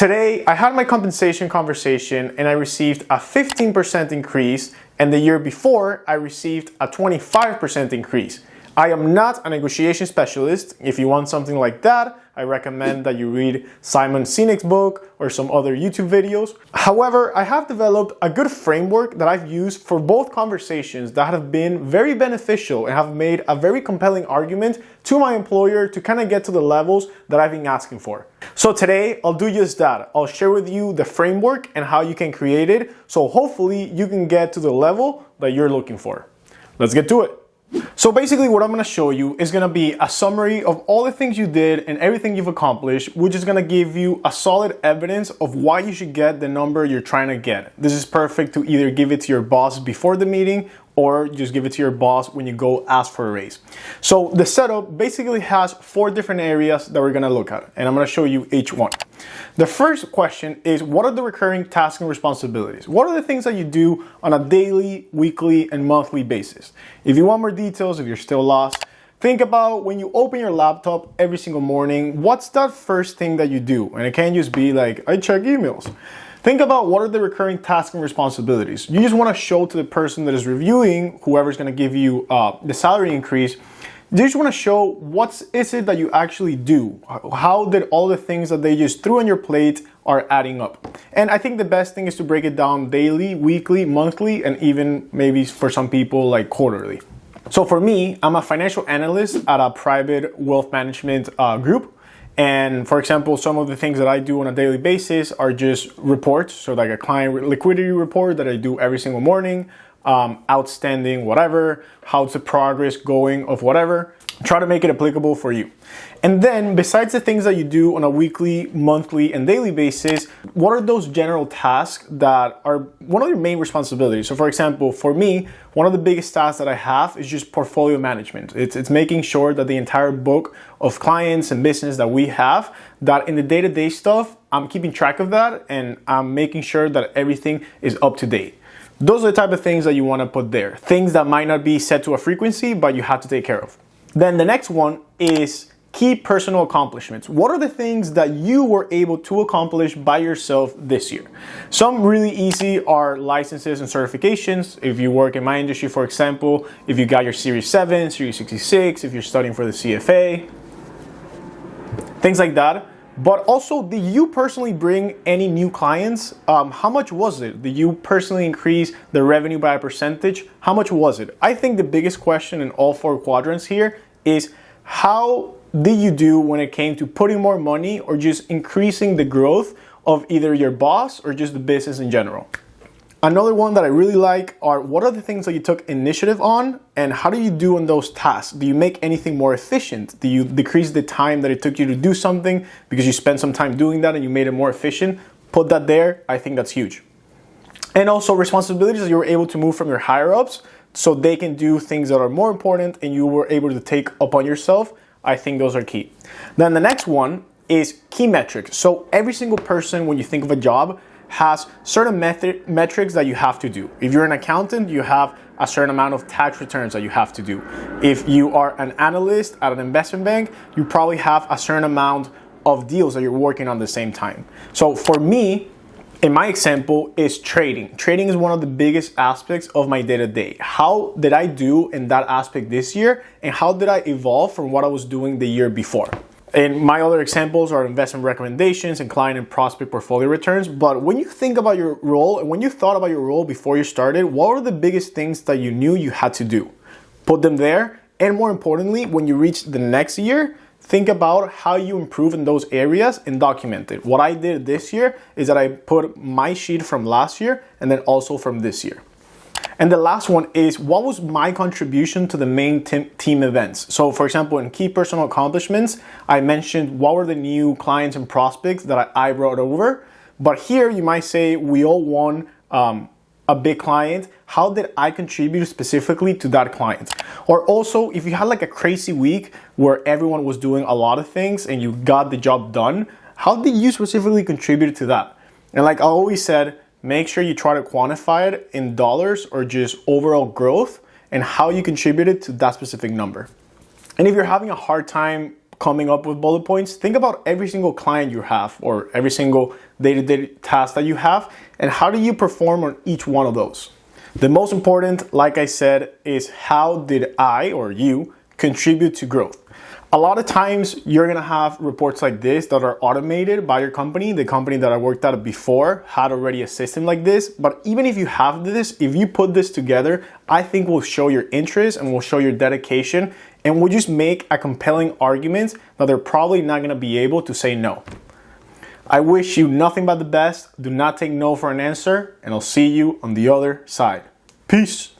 Today, I had my compensation conversation and I received a 15% increase, and the year before, I received a 25% increase. I am not a negotiation specialist. If you want something like that, I recommend that you read Simon Sinek's book or some other YouTube videos. However, I have developed a good framework that I've used for both conversations that have been very beneficial and have made a very compelling argument to my employer to kind of get to the levels that I've been asking for. So today, I'll do just that. I'll share with you the framework and how you can create it, so hopefully you can get to the level that you're looking for. Let's get to it. So basically what I'm going to show you is going to be a summary of all the things you did and everything you've accomplished, which is going to give you a solid evidence of why you should get the number you're trying to get. This is perfect to either give it to your boss before the meeting or just give it to your boss when you go ask for a raise. So the setup basically has 4 different areas that we're going to look at, and I'm going to show you each one. The first question is, what are the recurring tasks and responsibilities? What are the things that you do on a daily, weekly, and monthly basis? If you want more details, if you're still lost, think about when you open your laptop every single morning, what's that first thing that you do? And it can't just be like, I check emails. Think about what are the recurring tasks and responsibilities. You just want to show to the person that is reviewing, whoever's going to give you the salary increase, you just want to show what is it that you actually do. How did all the things that they just threw on your plate are adding up? And I think the best thing is to break it down daily, weekly, monthly, and even maybe for some people like quarterly. So for me, I'm a financial analyst at a private wealth management group. And for example, some of the things that I do on a daily basis are just reports. So like a client liquidity report that I do every single morning, outstanding, whatever, how's the progress going of whatever. Try to make it applicable for you. And then besides the things that you do on a weekly, monthly, and daily basis, what are those general tasks that are one of your main responsibilities? So for example, for me, one of the biggest tasks that I have is just portfolio management. It's making sure that the entire book of clients and business that we have, that in the day-to-day stuff, I'm keeping track of that and I'm making sure that everything is up to date. Those are the type of things that you want to put there. Things that might not be set to a frequency, but you have to take care of. Then the next one is key personal accomplishments. What are the things that you were able to accomplish by yourself this year? Some really easy are licenses and certifications. If you work in my industry, for example, if you got your Series 7, Series 66, if you're studying for the CFA, things like that. But also, did you personally bring any new clients? How much was it? Did you personally increase the revenue by a percentage? How much was it? I think the biggest question in all 4 quadrants here is, how did you do when it came to putting more money or just increasing the growth of either your boss or just the business in general? Another one that I really like are, what are the things that you took initiative on and how do you do on those tasks? Do you make anything more efficient? Do you decrease the time that it took you to do something because you spent some time doing that and you made it more efficient? Put that there. I think that's huge. And also responsibilities that you were able to move from your higher ups so they can do things that are more important and you were able to take upon yourself. I think those are key. Then the next one is key metrics. So every single person, when you think of a job, has certain metrics that you have to do. If you're an accountant, you have a certain amount of tax returns that you have to do. If you are an analyst at an investment bank, you probably have a certain amount of deals that you're working on at the same time. So for me, in my example, is trading. Trading is one of the biggest aspects of my day-to-day. How did I do in that aspect this year? And how did I evolve from what I was doing the year before? And my other examples are investment recommendations and client and prospect portfolio returns. But when you think about your role and when you thought about your role before you started, what were the biggest things that you knew you had to do? Put them there. And more importantly, when you reach the next year, think about how you improve in those areas and document it. What I did this year is that I put my sheet from last year and then also from this year. And the last one is, what was my contribution to the main team events? So for example, in key personal accomplishments, I mentioned what were the new clients and prospects that I brought over. But here you might say, we all won a big client. How did I contribute specifically to that client? Or also, if you had like a crazy week where everyone was doing a lot of things and you got the job done, how did you specifically contribute to that? And like I always said, make sure you try to quantify it in dollars or just overall growth and how you contributed to that specific number. And if you're having a hard time coming up with bullet points, think about every single client you have or every single day-to-day task that you have, and how do you perform on each one of those. The most important, like I said, is how did I or you contribute to growth. A lot of times you're gonna have reports like this that are automated by your company. The company that I worked at before had already a system like this, but even if you have this, if you put this together, I think will show your interest and will show your dedication and will just make a compelling argument that they're probably not gonna be able to say no. I wish you nothing but the best. Do not take no for an answer, and I'll see you on the other side. Peace.